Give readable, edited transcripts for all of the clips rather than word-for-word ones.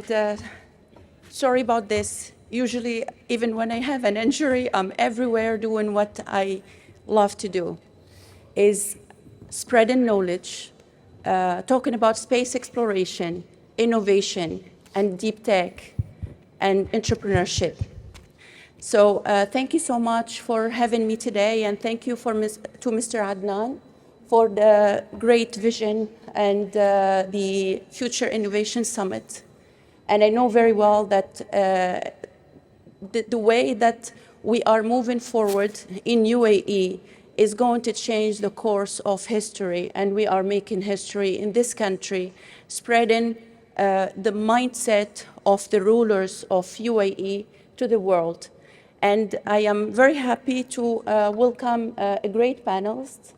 and sorry about this. Usually, even when I have an injury, I'm everywhere doing what I love to do, is spreading knowledge, talking about space exploration, innovation, and deep tech, and entrepreneurship. So thank you so much for having me today, and thank you to Mr. Adnan for the great vision and the Future Innovation Summit. And I know very well that the way that we are moving forward in UAE is going to change the course of history, and we are making history in this country, spreading the mindset of the rulers of UAE to the world. And I am very happy to welcome a great panelist.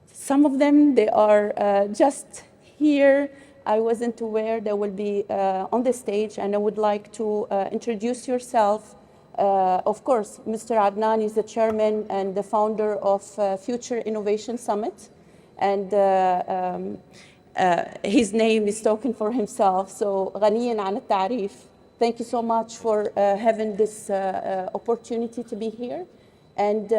Some of them, they are just here. I wasn't aware they will be on the stage, and I would like to introduce yourself. Of course, Mr. Adnan is the chairman and the founder of Future Innovation Summit, and his name is talking for himself. So, غنياً عن التعريف. Thank you so much for having this opportunity to be here. And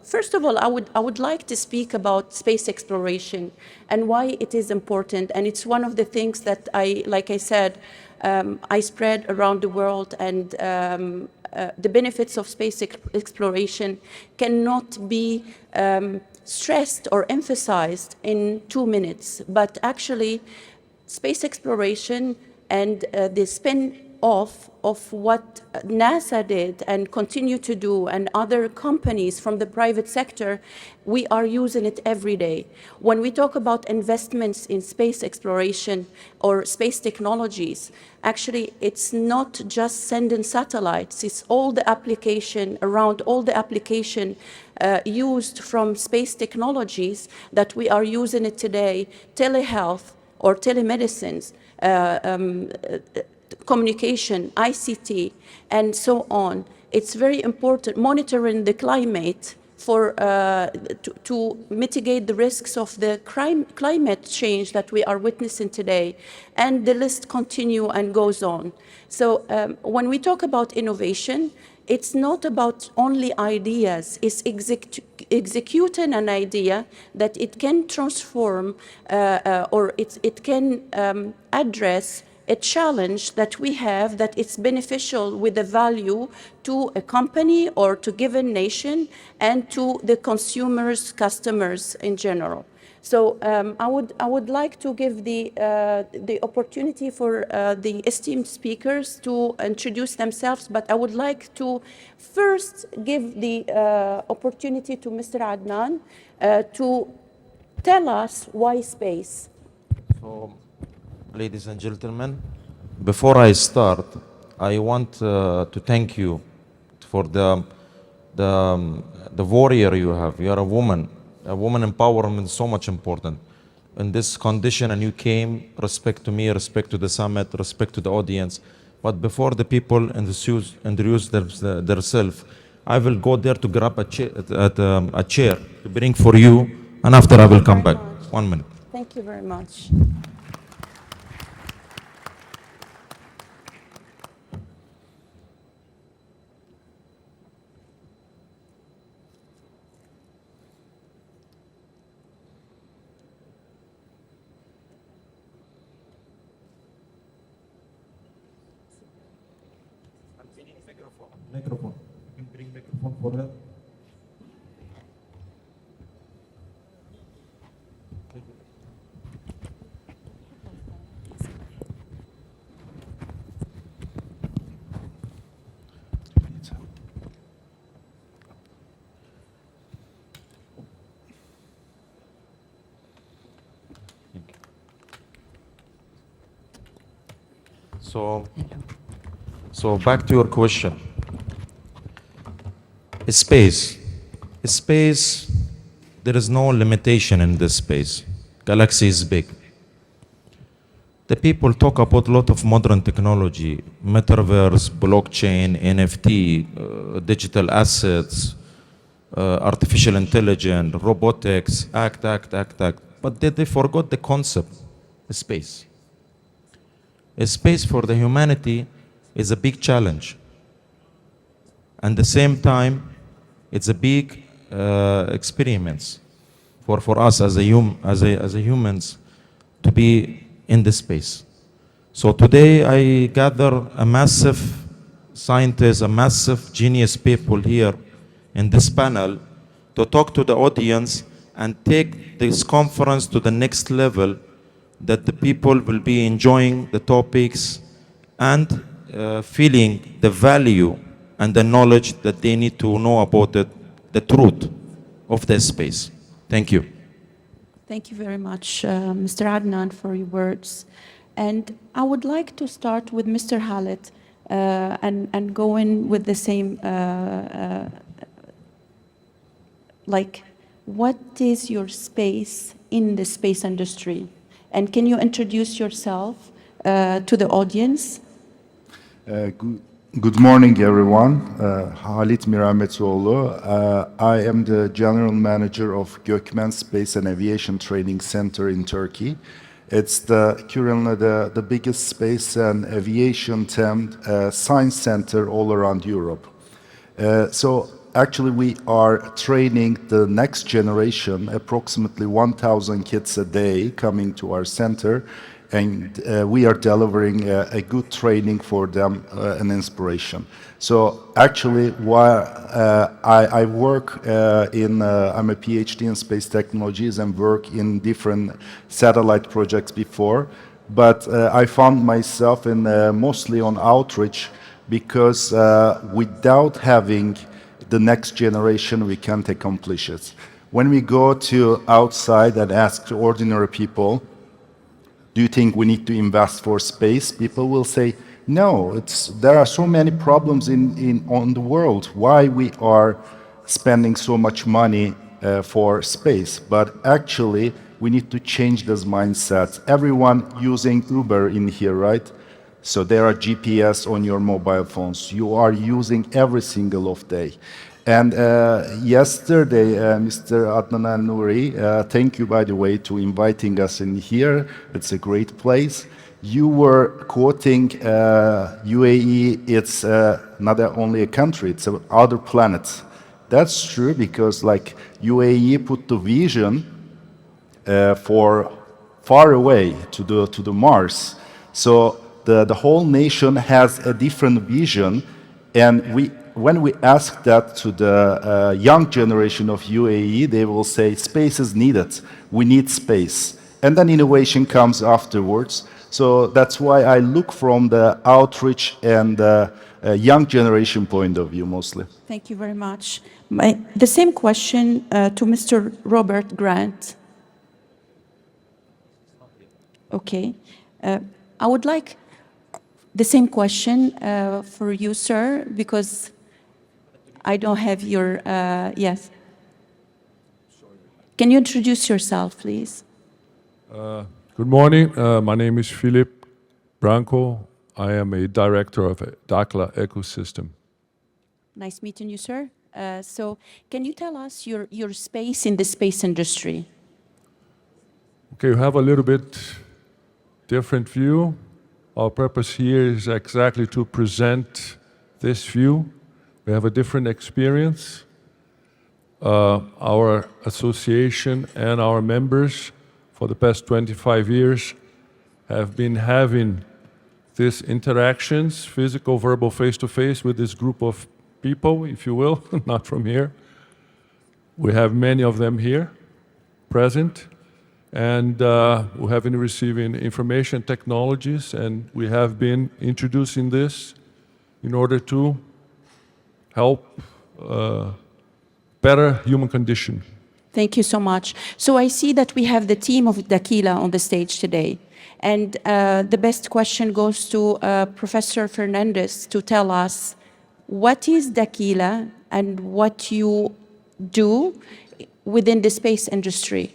first of all, I would like to speak about space exploration and why it is important. And it's one of the things that like I said, I spread around the world, and the benefits of space exploration cannot be stressed or emphasized in 2 minutes. But actually, space exploration and the spin-off of what NASA did and continue to do, and other companies from the private sector, we are using it every day. When we talk about investments in space exploration or space technologies, actually it's not just sending satellites, it's all the application around, all the application used from space technologies that we are using it today, telehealth or telemedicines, communication, ICT, and so on. It's very important monitoring the climate for to mitigate the risks of the climate change that we are witnessing today, and the list continues and goes on. So when we talk about innovation, it's not about only ideas, it's executing an idea that it can transform or it can address a challenge that we have, that it's beneficial with the value to a company or to given nation and to the consumers, customers in general. So I would like to give the opportunity for the esteemed speakers to introduce themselves, but I would like to first give the opportunity to Mr. Adnan to tell us why space. So, ladies and gentlemen, before I start, I want to thank you for the warrior you have. You are a woman. A woman empowerment is so much important. In this condition, and you came, respect to me, respect to the summit, respect to the audience. But before the people introduce themselves, I will go there to grab a chair to bring for you, and after I will come back. 1 minute. Thank you very much. Microphone. You can bring microphone for her. So back to your question. Space, there is no limitation in this space. Galaxy is big. The people talk about a lot of modern technology, metaverse, blockchain, NFT, digital assets, artificial intelligence, robotics, act. But they forgot the concept, space. A space for the humanity is a big challenge. And at the same time, it's a big experience for us as a humans to be in this space. So today I gather a massive scientists, a massive genius people here in this panel to talk to the audience and take this conference to the next level, that the people will be enjoying the topics and feeling the value and the knowledge that they need to know about it, the truth of this space. Thank you. Thank you very much, Mr. Adnan, for your words. And I would like to start with Mr. Khaled and go in with the same, like, what is your space in the space industry? And can you introduce yourself to the audience? Good morning, everyone. Halit Mirametoğlu. I am the General Manager of Gökmen Space and Aviation Training Center in Turkey. It's currently the biggest space and aviation science center all around Europe. So actually we are training the next generation, approximately 1,000 kids a day coming to our center, and we are delivering a good training for them and inspiration. So actually, while I work I'm a PhD in space technologies and work in different satellite projects before, but I found myself in mostly on outreach, because without having the next generation, we can't accomplish it. When we go to outside and ask the ordinary people, do you think we need to invest for space? People will say, no, there are so many problems on the world. Why we are spending so much money for space? But actually, we need to change this mindset. Everyone using Uber in here, right? So there are GPS on your mobile phones. You are using every single of day. And yesterday, Mr. Adnan Al-Nouri, thank you, by the way, to inviting us in here. It's a great place. You were quoting UAE, it's not only a country, it's other planets. That's true, because like UAE put the vision for far away to the Mars. So the whole nation has a different vision, and when we ask that to the young generation of UAE, they will say space is needed. We need space, and then innovation comes afterwards. So that's why I look from the outreach and young generation point of view mostly. Thank you very much. The same question to Mr. Robert Grant. Okay. I would like the same question for you, sir, because I don't have your, yes. Can you introduce yourself, please? Good morning. My name is Philip Branco. I am a director of Dakla Ecosystem. Nice meeting you, sir. So can you tell us your space in the space industry? Okay, you have a little bit different view. Our purpose here is exactly to present this view. We have a different experience. Our association and our members for the past 25 years have been having these interactions, physical, verbal, face-to-face with this group of people, if you will, not from here. We have many of them here present, and we have been receiving information technologies, and we have been introducing this in order to help better human condition. Thank you so much. So I see that we have the team of Dakila on the stage today. And the best question goes to Professor Fernandez to tell us what is Dakila and what you do within the space industry.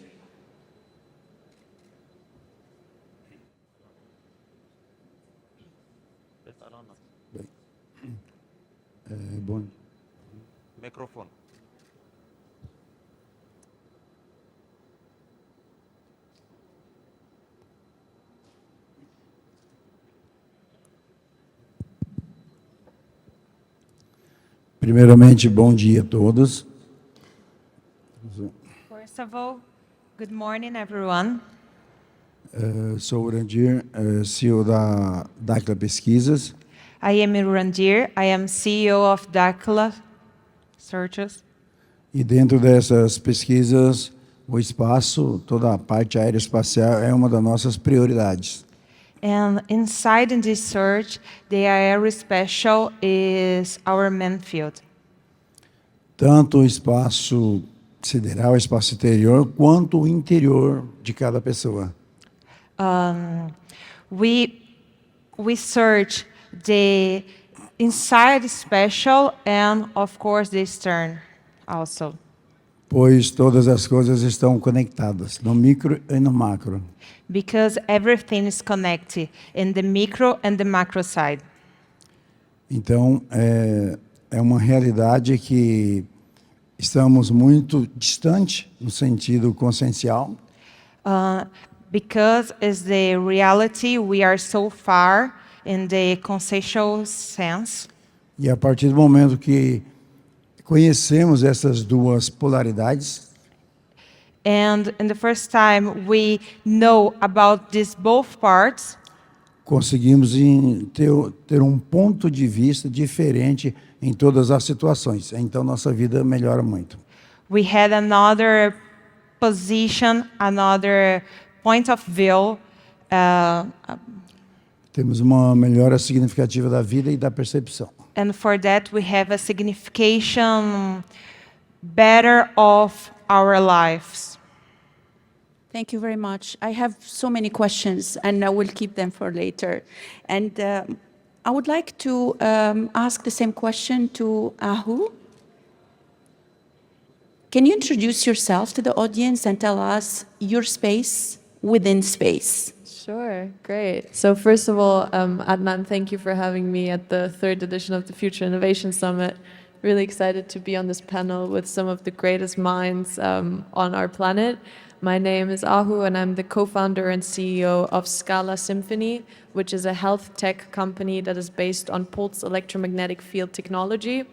Microphone. Primeiramente, bom dia a todos. First of all, good morning, everyone. Sou o Urandir, CEO da Dacla Pesquisas. I am Irandir. I am CEO of Dakla Searches. E dentro dessas pesquisas, o espaço, toda a parte aeroespacial é uma das nossas prioridades. And inside in this search, the aerospatial is our main field. Tanto o espaço sideral, o espaço exterior, quanto o interior de cada pessoa. We search the inside special and, of course, the extern also. Pois todas as coisas estão conectadas, no micro e no macro. Because everything is connected in the micro and the macro side. Então, é uma realidade que estamos muito distante no sentido consciencial, Because is the reality we are so far in the conceptual sense. e a partir do momento que conhecemos essas duas polaridades, And in the first time we know about these both parts, conseguimos ter um ponto de vista diferente em todas as situações. Então, nossa vida melhora muito. we had another position, another point of view, Temos uma melhora significativa da vida e da percepção. and for that we have a signification better of our lives. Thank you very much. I have so many questions, and I will keep them for later. And I would like to ask the same question to Ahu. Can you introduce yourself to the audience and tell us your space within space? Sure, great. So first of all, Adnan, thank you for having me at the third edition of the Future Innovation Summit. Really excited to be on this panel with some of the greatest minds on our planet. My name is Ahu, and I'm the co-founder and CEO of Scala Symphony, which is a health tech company that is based on pulsed electromagnetic field technology.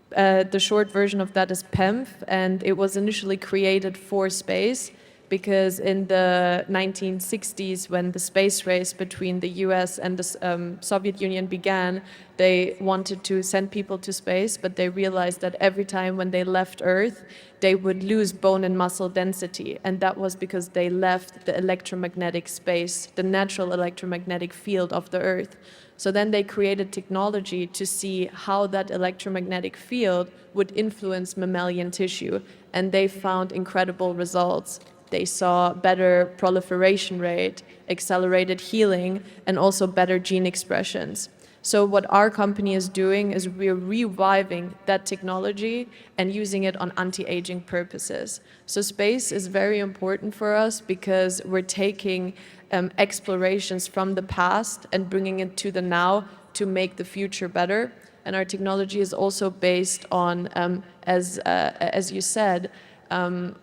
The short version of that is PEMF, and it was initially created for space because in the 1960s, when the space race between the US and the Soviet Union began, they wanted to send people to space, but they realized that every time when they left Earth, they would lose bone and muscle density. And that was because they left the electromagnetic space, the natural electromagnetic field of the Earth. So then they created technology to see how that electromagnetic field would influence mammalian tissue. And they found incredible results. They saw better proliferation rate, accelerated healing, and also better gene expressions. So what our company is doing is we're reviving that technology and using it on anti-aging purposes. So space is very important for us because we're taking explorations from the past and bringing it to the now to make the future better. And our technology is also based on, as you said,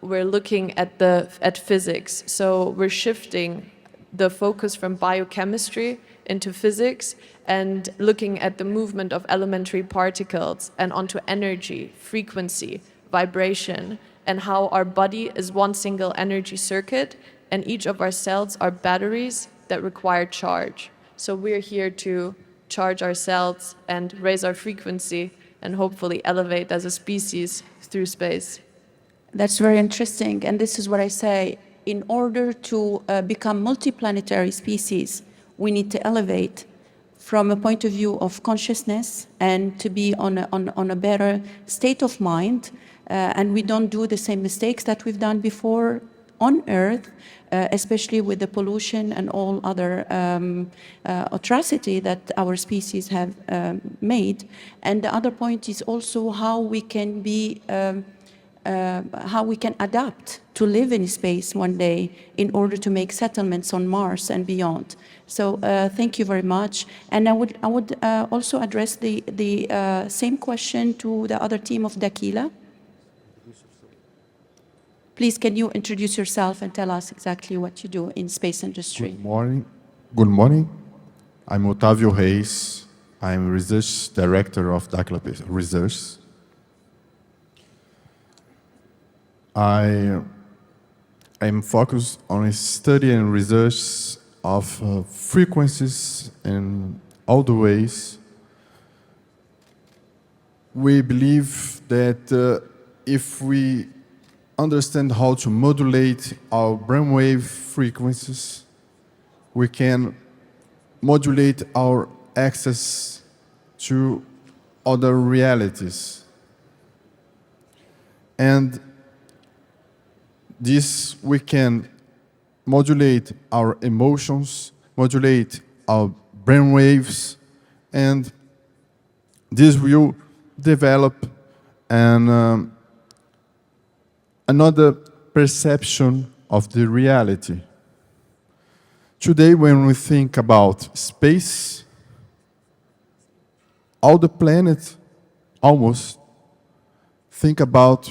we're looking at physics. So we're shifting the focus from biochemistry into physics and looking at the movement of elementary particles and onto energy, frequency, vibration, and how our body is one single energy circuit, and each of our cells are batteries that require charge. So we're here to charge our cells and raise our frequency and hopefully elevate as a species through space. That's very interesting. And this is what I say. In order to become multiplanetary species, we need to elevate from a point of view of consciousness and to be on a better state of mind. And we don't do the same mistakes that we've done before on Earth, especially with the pollution and all other atrocity that our species have made. And the other point is also how we can be how we can adapt to live in space one day in order to make settlements on Mars and beyond. So thank you very much. And I would also address the same question to the other team of Dakila. Please, can you introduce yourself and tell us exactly what you do in space industry? Good morning. Good morning. I'm Otávio Reis. I'm research director of Dakla Research. I am focused on study and research of frequencies in all the ways. We believe that if we understand how to modulate our brainwave frequencies, we can modulate our access to other realities. And this we can modulate our emotions, modulate our brainwaves, and this will develop another perception of the reality. Today, when we think about space, all the planets almost think about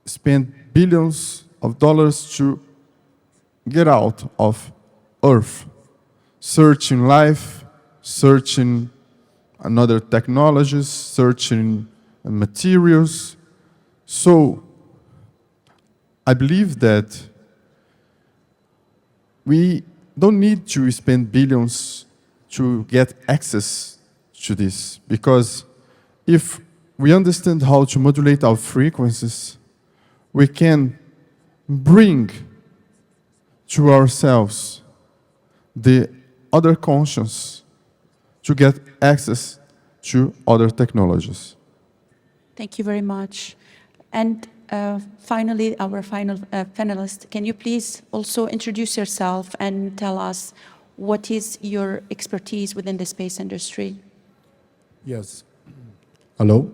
spend billions of dollars to get out of Earth, searching life, searching another technologies, searching materials. So I believe that we don't need to spend billions to get access to this, because if we understand how to modulate our frequencies, we can bring to ourselves the other conscience to get access to other technologies. Thank you very much. And finally, our final panelist, can you please also introduce yourself and tell us what is your expertise within the space industry? Yes. Hello.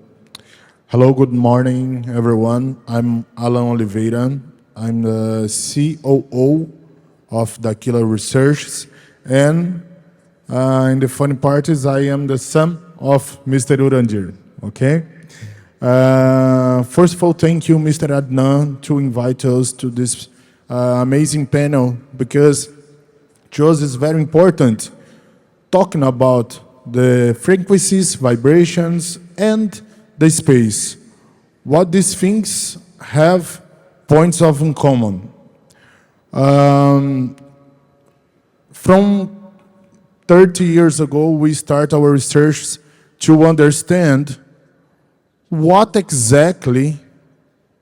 Hello, good morning, everyone. I'm Alan Oliveira. I'm the COO of Daquila Research. And in the funny part is I am the son of Mr. Urandir, okay? First of all, thank you, Mr. Adnan, to invite us to this amazing panel, because to us it's very important talking about the frequencies, vibrations, and the space. What these things have points of in common. From 30 years ago, we start our research to understand what exactly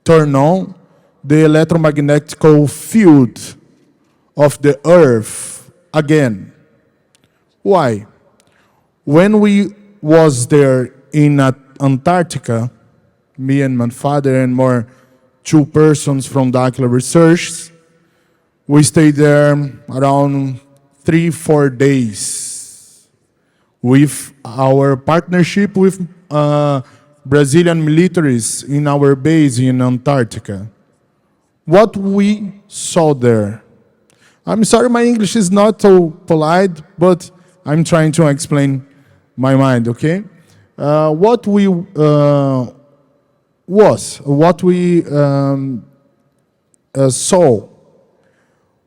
turn on the electromagnetic field of the Earth again. Why? When we was there in Antarctica, me and my father and more 2 persons from Daquila Research, we stayed there around 3-4 days with our partnership with Brazilian militaries in our base in Antarctica. What we saw there, I'm sorry my English is not so polite, but I'm trying to explain my mind, okay? What we saw,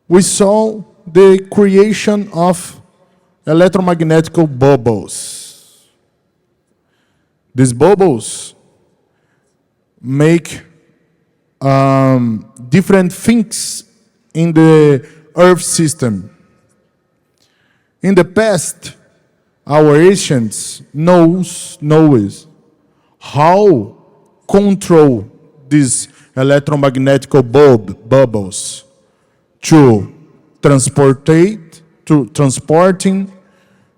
we saw the creation of electromagnetic bubbles. These bubbles make different things in the Earth system. In the past, our ancients knows how control these electromagnetic bubbles to transporting,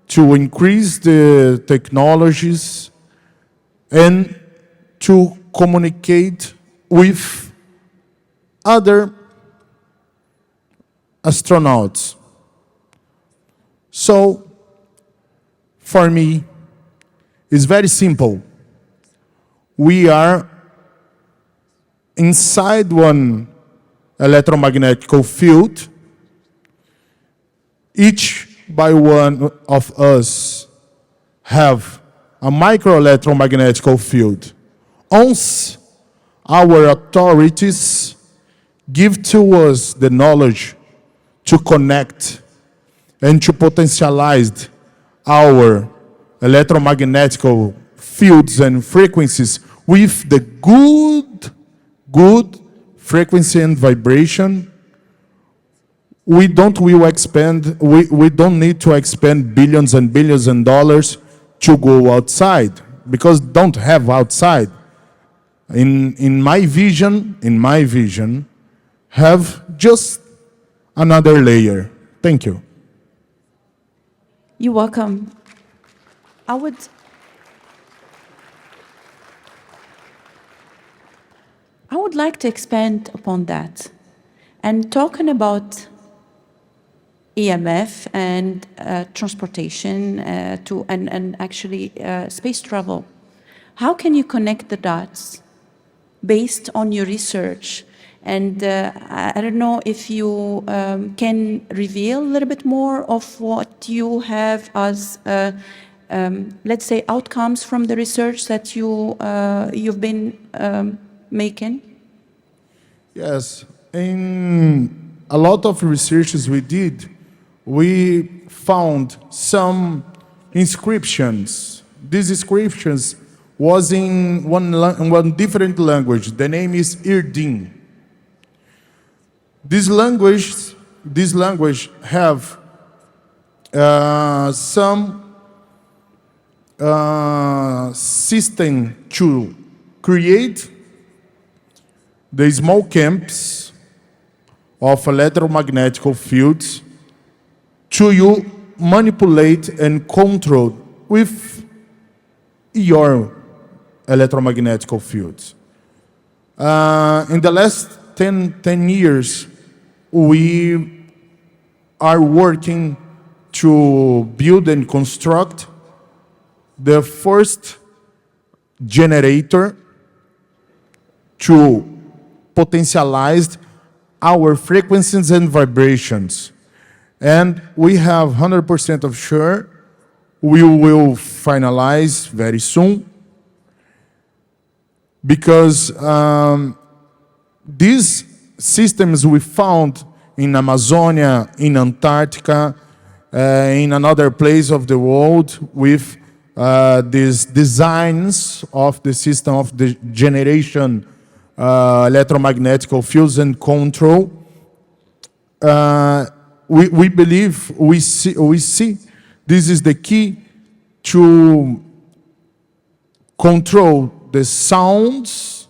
to increase the technologies, and to communicate with other astronauts. So, for me, it's very simple. We are inside one electromagnetic field. Each by one of us have a microelectromagnetic field. Once our authorities give to us the knowledge to connect and to potentialize our electromagnetic fields and frequencies with the good frequency and vibration, we don't need to expend billions and billions and dollars to go outside, because don't have outside. In my vision, have just another layer. Thank you. You're welcome. I would like to expand upon that and talking about EMF and transportation and actually space travel. How can you connect the dots based on your research? And I don't know if you can reveal a little bit more of what you have as, let's say, outcomes from the research that you've been making. Yes, in a lot of researches we did, we found some inscriptions. These inscriptions was in one different language. The name is Irdin. This language have some system to create the small camps of electromagnetic fields to you manipulate and control with your electromagnetic fields. In the last 10 years, we are working to build and construct the first generator to potentialize our frequencies and vibrations. And we have 100% of sure we will finalize very soon, because these systems we found in Amazonia, in Antarctica, in another place of the world with these designs of the system of the generation electromagnetic fields and control. We believe, we see this is the key to control the sounds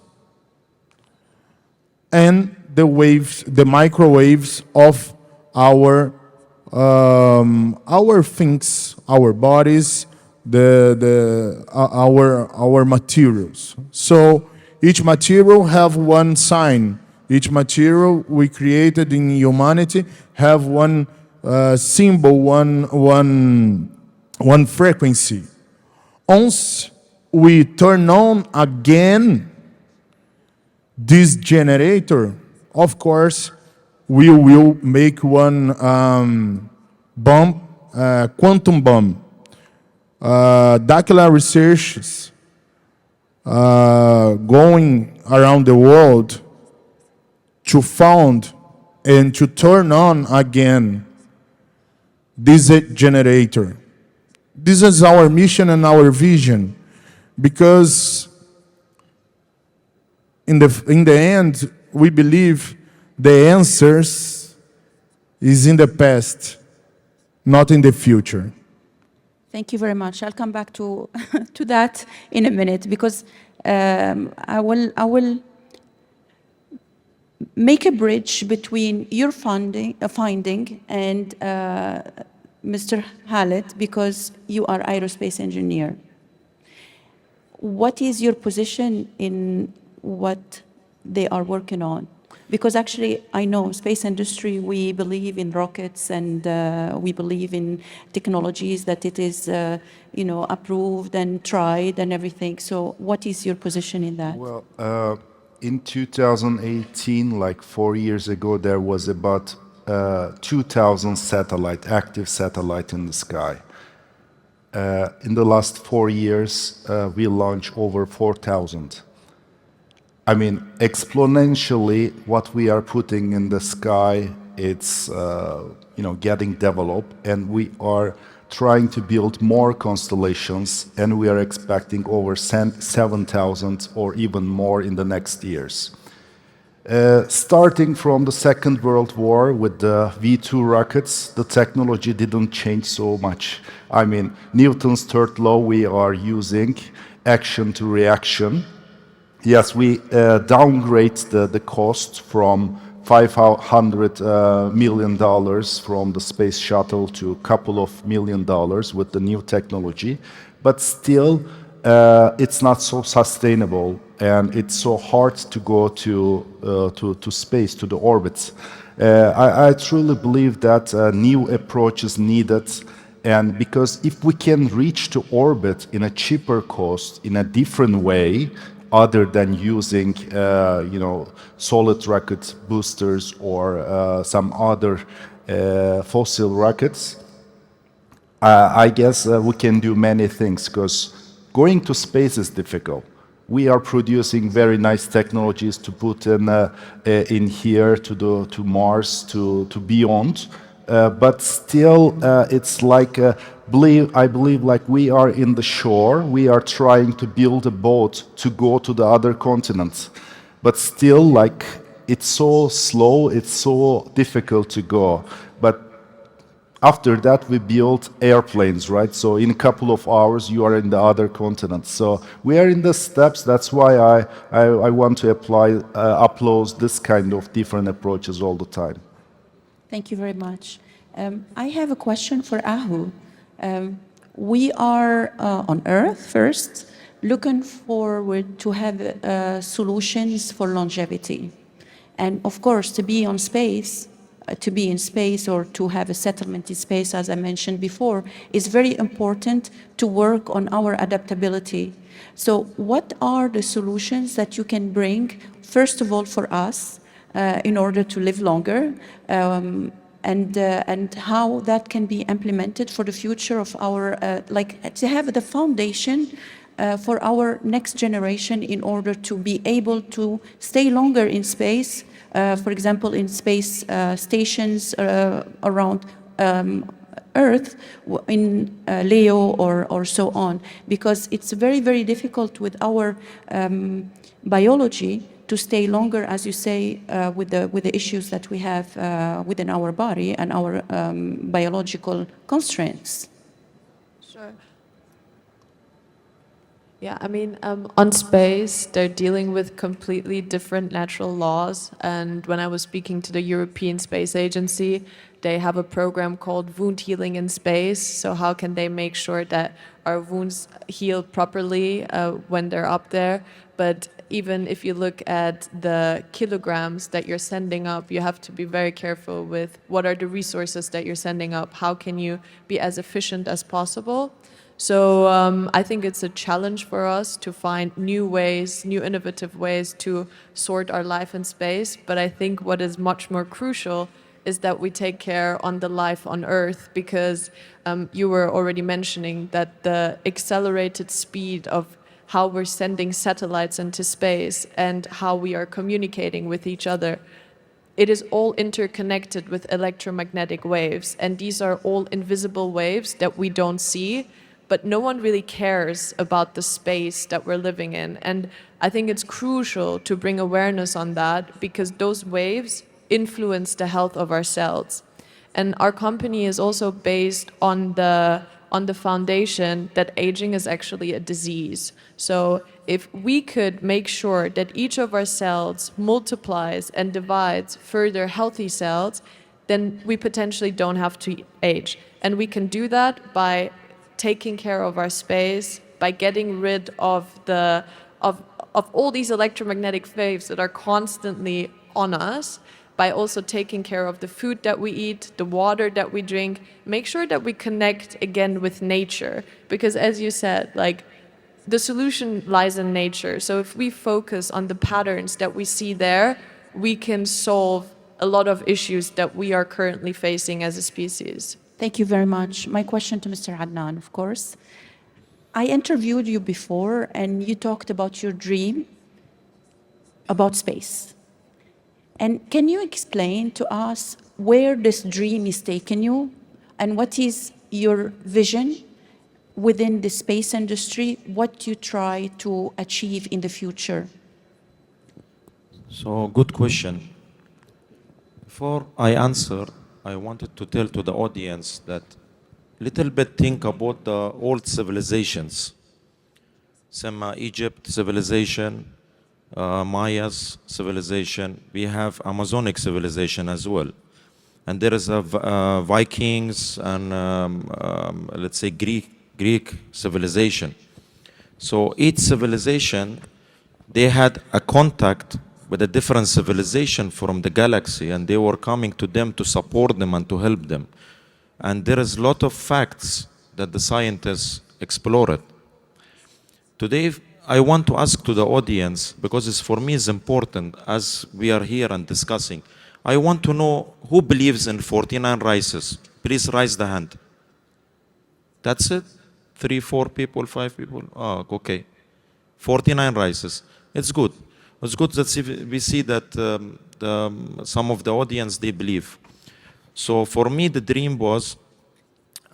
and the waves, the microwaves of our things, our bodies, our materials. So each material have one sign. Each material we created in humanity have one symbol, one frequency. Once we turn on again this generator, of course, we will make one bomb, quantum bomb. Daquila researches going around the world to found and to turn on again this generator. This is our mission and our vision, because in the end, we believe the answers is in the past, not in the future. Thank you very much. I'll come back to to that in a minute, because I will make a bridge between your finding and Mr. Khaled, because you are aerospace engineer. What is your position in what they are working on? Because actually, I know space industry, we believe in rockets and we believe in technologies that it is, approved and tried and everything. So what is your position in that? Well, in 2018, like 4 years ago, there was about 2,000 active satellite in the sky. In the last 4 years, we launched over 4,000. I mean, exponentially, what we are putting in the sky, it's getting developed, and we are trying to build more constellations, and we are expecting over 7,000 or even more in the next years. Starting from the Second World War with the V2 rockets, the technology didn't change so much. I mean, Newton's third law, we are using action to reaction. Yes, we downgrade the cost from $500 million from the space shuttle to a couple of $1 million with the new technology, but still it's not so sustainable, and it's so hard to go to space, to the orbits. I truly believe that a new approach is needed, and because if we can reach to orbit in a cheaper cost, in a different way, other than using, solid rocket boosters or some other fossil rockets, I guess we can do many things, because going to space is difficult. We are producing very nice technologies to put in here, to Mars, to beyond, but still it's like I believe like we are in the shore. We are trying to build a boat to go to the other continents, but still like it's so slow, it's so difficult to go. But after that, we built airplanes, right? So in a couple of hours, you are in the other continent. So we are in the steps. That's why I want to applaud this kind of different approaches all the time. Thank you very much. I have a question for Ahu. We are on Earth first, looking forward to have solutions for longevity. And of course, to be in space or to have a settlement in space, as I mentioned before, is very important to work on our adaptability. So what are the solutions that you can bring, first of all, for us, in order to live longer, and how that can be implemented for the future of our, to have the foundation for our next generation in order to be able to stay longer in space, for example, in space stations around Earth, in Leo or so on, because it's very, very difficult with our biology to stay longer, as you say, with the issues that we have within our body and our biological constraints. Sure. Yeah, I mean, on space, they're dealing with completely different natural laws. And when I was speaking to the European Space Agency, they have a program called Wound Healing in Space. So how can they make sure that our wounds heal properly when they're up there? But even if you look at the kilograms that you're sending up, you have to be very careful with what are the resources that you're sending up. How can you be as efficient as possible? So I think it's a challenge for us to find new ways, new innovative ways to sort our life in space. But I think what is much more crucial is that we take care on the life on Earth, because you were already mentioning that the accelerated speed of how we're sending satellites into space and how we are communicating with each other, it is all interconnected with electromagnetic waves. And these are all invisible waves that we don't see. But no one really cares about the space that we're living in. And I think it's crucial to bring awareness on that, because those waves influence the health of our cells. And our company is also based on the foundation that aging is actually a disease. So if we could make sure that each of our cells multiplies and divides further healthy cells, then we potentially don't have to age. And we can do that by taking care of our space, by getting rid of all these electromagnetic waves that are constantly on us, by also taking care of the food that we eat, the water that we drink, make sure that we connect again with nature. Because as you said, like, the solution lies in nature. So if we focus on the patterns that we see there, we can solve a lot of issues that we are currently facing as a species. Thank you very much. My question to Mr. Adnan, of course. I interviewed you before, and you talked about your dream about space. And can you explain to us where this dream is taking you, and what is your vision within the space industry, what you try to achieve in the future? So, good question. Before I answer, I wanted to tell to the audience that little bit think about the old civilizations. Some Egypt civilization, Maya's civilization. We have Amazonic civilization as well. And there is a Vikings and let's say Greek civilization. So each civilization, they had a contact with a different civilization from the galaxy, and they were coming to them to support them and to help them. And there is a lot of facts that the scientists explored. Today, I want to ask to the audience, because it's for me is important as we are here and discussing. I want to know who believes in 49 rises. Please raise the hand. That's it? 3, 4 people, 5 people? Oh, okay. 49 rises. It's good. It's good that we see that some of the audience, they believe. So for me, the dream was,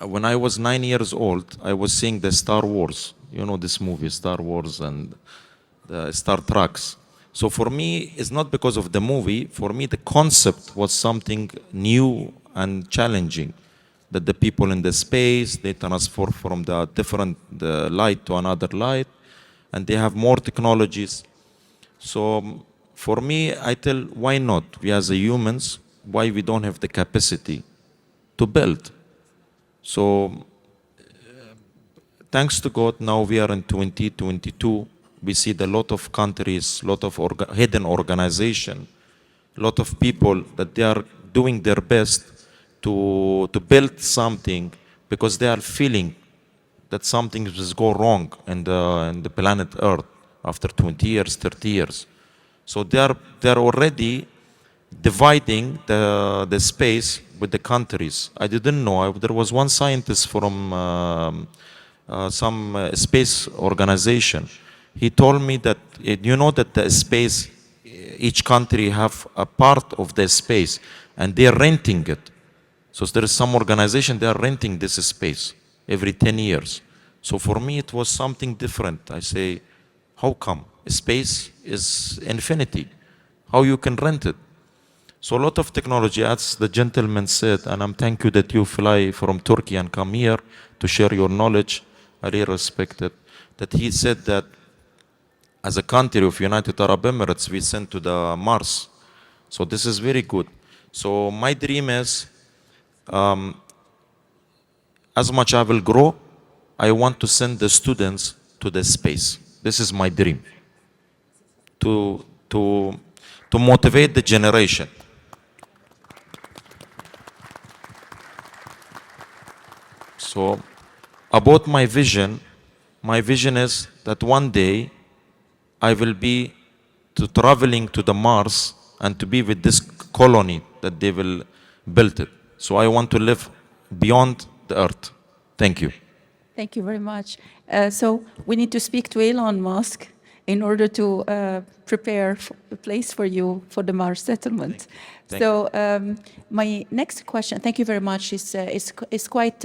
when I was 9 years old, I was seeing the Star Wars. You know this movie, Star Wars and the Star Treks. So for me, it's not because of the movie. For me, the concept was something new and challenging. That the people in the space, they transfer from the different light to another light, and they have more technologies. So for me, I tell, why not? We as a humans, why we don't have the capacity to build? So thanks to God, now we are in 2022. We see a lot of countries, lot of hidden organization, lot of people that they are doing their best to build something because they are feeling that something will go wrong in the planet Earth after 20 years, 30 years. So they are already dividing the space with the countries. I didn't know. There was one scientist from some space organization. He told me that, you know that the space, each country have a part of the space and they are renting it. So there is some organization, they are renting this space every 10 years. So for me, it was something different. I say, how come? Space is infinity. How you can rent it? So a lot of technology, as the gentleman said, and I'm thank you that you fly from Turkey and come here to share your knowledge. I really respect it. That he said that as a country of United Arab Emirates, we sent to the Mars. So this is very good. So my dream is, as much I will grow, I want to send the students to the space. This is my dream. To motivate the generation. So about my vision is that one day I will be traveling to the Mars and to be with this colony that they will build it. So I want to live beyond the Earth. Thank you. Thank you very much. So we need to speak to Elon Musk in order to prepare a place for you for the Mars settlement. Thank So my next question, thank you very much, is quite,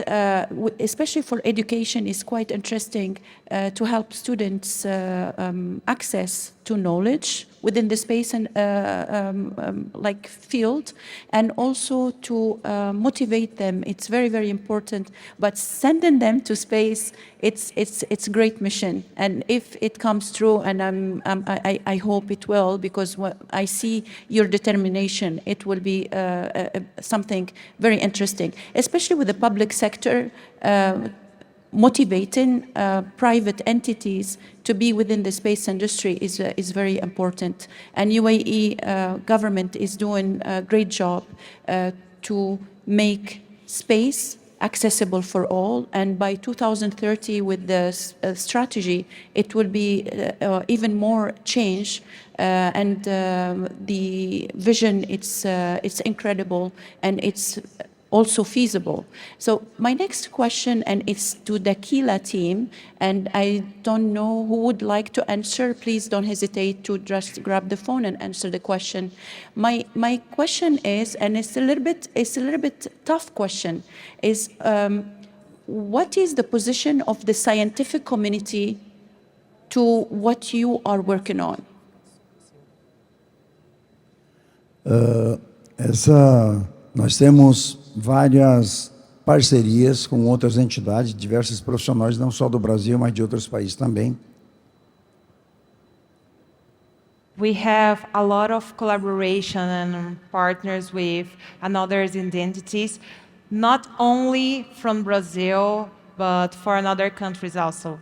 especially for education, is quite interesting to help students access to knowledge within the space and like field, and also to motivate them. It's very, very important. But sending them to space, it's a great mission. And if it comes true, and I hope it will, because I see your determination, it will be something very interesting, especially with the public sector. Motivating private entities to be within the space industry is very important. And UAE government is doing a great job to make space accessible for all. And by 2030, with the strategy, it will be even more change. And the vision, it's incredible, and it's also feasible. So my next question, and it's to the Kila team, and I don't know who would like to answer. Please don't hesitate to just grab the phone and answer the question. My question is, and it's a little bit tough question, is what is the position of the scientific community to what you are working on? Nós temos várias parcerias com outras entidades, diversos profissionais, não só do Brasil, mas de outros países também. We have a lot of collaboration and partners with another entities, not only from Brazil, but for other countries also.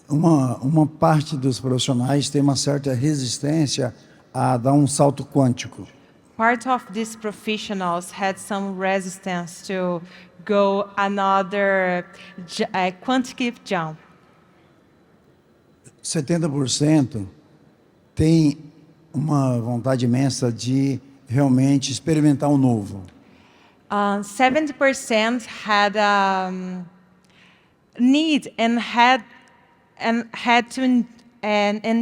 Uma parte dos profissionais tem uma certa resistência a dar um salto quântico. Part of these professionals had some resistance to go another quantum jump. 70% tem uma vontade imensa de realmente experimentar o novo. 70% had need and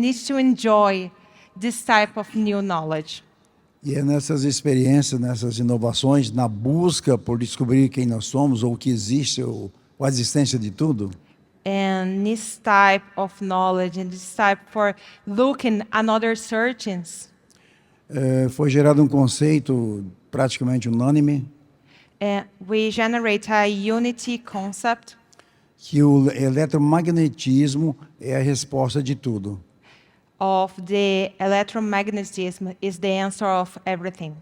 needs to enjoy this type of new knowledge. E é nessas experiências, nessas inovações, na busca por descobrir quem nós somos ou o que existe, ou a existência de tudo, And this type of knowledge and this type for looking another searchings, foi gerado um conceito praticamente unânime we generate a unity concept que o eletromagnetismo é a resposta de tudo. of the electromagnetism is the answer of everything.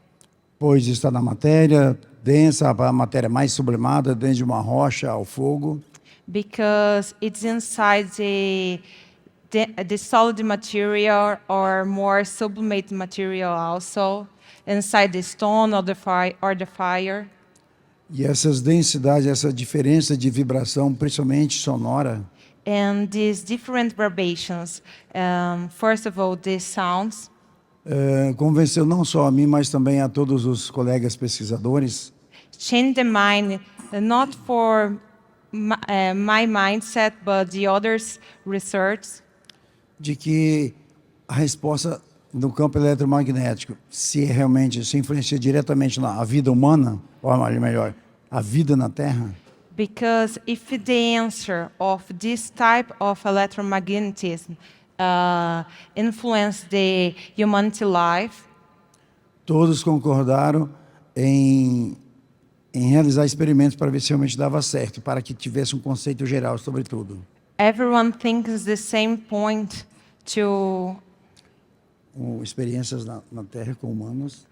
Pois está na matéria densa, a matéria mais sublimada, dentro de uma rocha, ao fogo, Because it's inside the solid material or more sublimate material also, inside the stone or the fire. e essas densidades, essa diferença de vibração, principalmente sonora, And these different vibrations, first of all, these sounds, convenceu não só a mim, mas também a todos os colegas pesquisadores change the mind, not for my mindset, but the others' research, de que a resposta no campo eletromagnético, se realmente se influencia diretamente na vida humana, ou melhor, a vida na Terra, because if the answer of this type of electromagnetism influence the humanity life, todos concordaram em realizar experimentos para ver se realmente dava certo, para que tivesse um conceito geral sobre tudo. everyone thinks the same point to Experiências na Terra com humanos.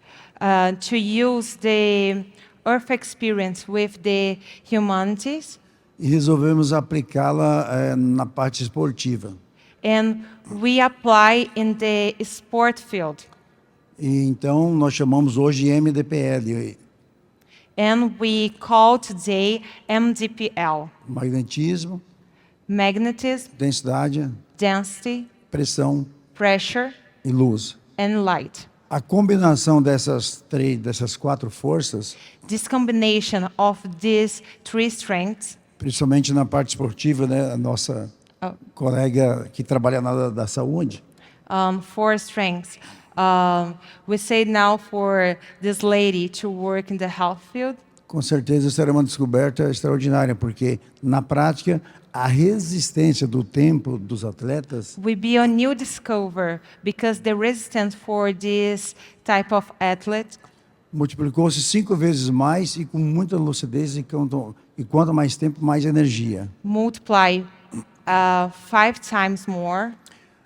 to use the Earth experience with the humanities, E resolvemos aplicá-la na parte esportiva. and we apply in the sport field. E então nós chamamos hoje de MDPL, And we call today MDPL, magnetismo, magnetism, densidade, density, pressão pressure, e luz. and light. A combinação dessas quatro forças, This combination of these three strengths, principalmente na parte esportiva, né, a nossa colega que trabalha na área da saúde, four strengths, we say now for this lady to work in the health field, com certeza será uma descoberta extraordinária, porque na prática a resistência do tempo dos atletas will be a new discover because the resistance for this type of athlete multiplicou-se 5 vezes mais e com muita lucidez, e quanto mais tempo, mais energia. multiply 5 times more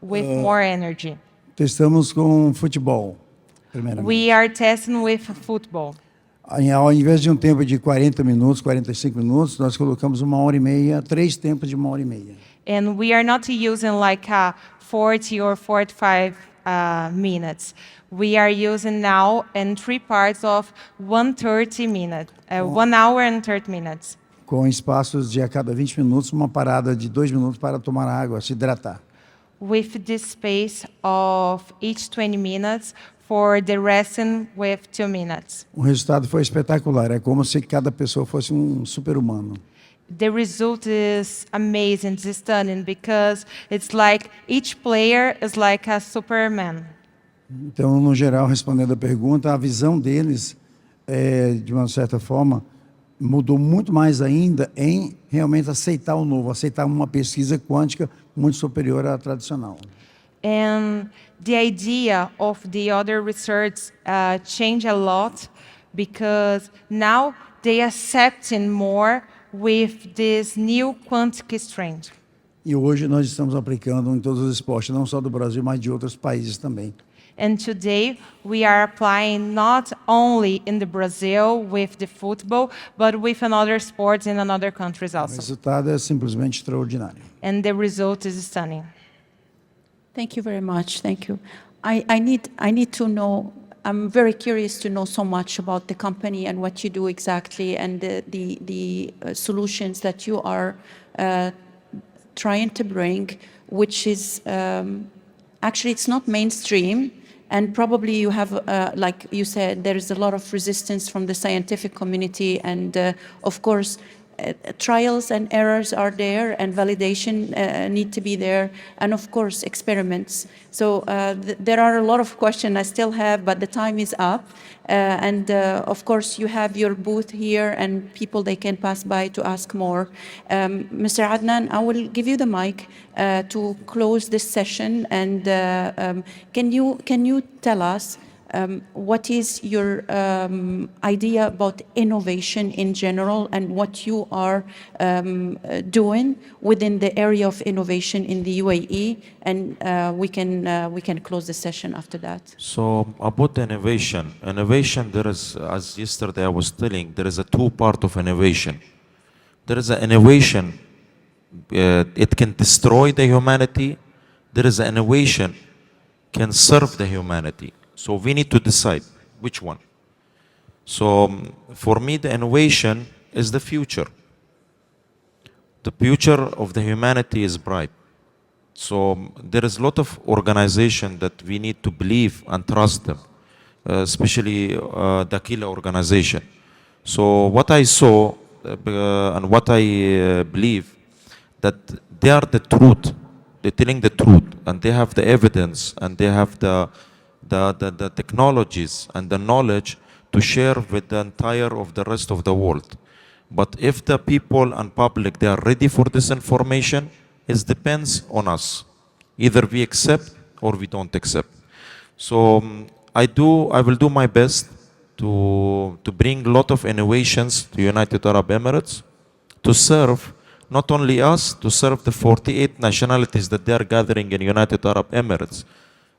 with more energy. Testamos com futebol, primeiramente. We are testing with football. Ao invés de um tempo de 40 minutos, 45 minutos, nós colocamos 1h30, 3 tempos de 1h30. And we are not using like 40 or 45 minutes. We are using now in 3 parts of 130 minutes, 1 hour and 30 minutes. Com espaços de a cada 20 minutos, uma parada de 2 minutos para tomar água, se hidratar. With this space of each 20 minutes for the resting with 2 minutes. O resultado foi espetacular, é como se cada pessoa fosse um super-humano. The result is amazing, it's stunning, because it's like each player is like a Superman. Então, no geral, respondendo a pergunta, a visão deles, de uma certa forma, mudou muito mais ainda em realmente aceitar o novo, aceitar uma pesquisa quântica muito superior à tradicional. And the idea of the other research changed a lot because now they accepting more with this new quantic strength. E hoje nós estamos aplicando em todos os esportes, não só do Brasil, mas de outros países também. And today we are applying not only in the Brazil with the football, but with another sports in another countries O also. resultado é simplesmente extraordinário. And the result is stunning. Thank you very much. Thank you. I need to know. I'm very curious to know so much about the company and what you do exactly, and the solutions that you are trying to bring, which is actually it's not mainstream, and probably you have, like you said, there is a lot of resistance from the scientific community, and of course. Trials and errors are there, and validation need to be there, and of course experiments. So there are a lot of questions I still have, but the time is up. And of course you have your booth here, and people they can pass by to ask more. Mr. Adnan, I will give you the mic to close this session. And can you tell us? What is your idea about innovation in general, and what you are doing within the area of innovation in the UAE? And we can close the session after that. So about the innovation, there is, as yesterday I was telling, there is a two-part of innovation. There is an innovation, it can destroy the humanity. There is an innovation can serve the humanity. So we need to decide which one. So for me, the innovation is the future. The future of the humanity is bright. So there is a lot of organization that we need to believe and trust them, especially the Aquila organization. So what I saw and what I believe, that they are the truth. They're telling the truth, and they have the evidence, and they have the technologies and the knowledge to share with the entire of the rest of the world. But if the people and public, they are ready for this information, it depends on us. Either we accept or we don't accept. So I will do my best to bring a lot of innovations to United Arab Emirates, to serve not only us, to serve the 48 nationalities that they are gathering in United Arab Emirates.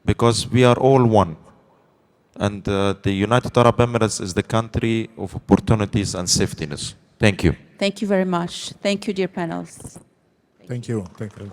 Because we are all one. And the United Arab Emirates is the country of opportunities and safetiness. Thank you. Thank you very much. Thank you, dear panelists. Thank you. Thank you.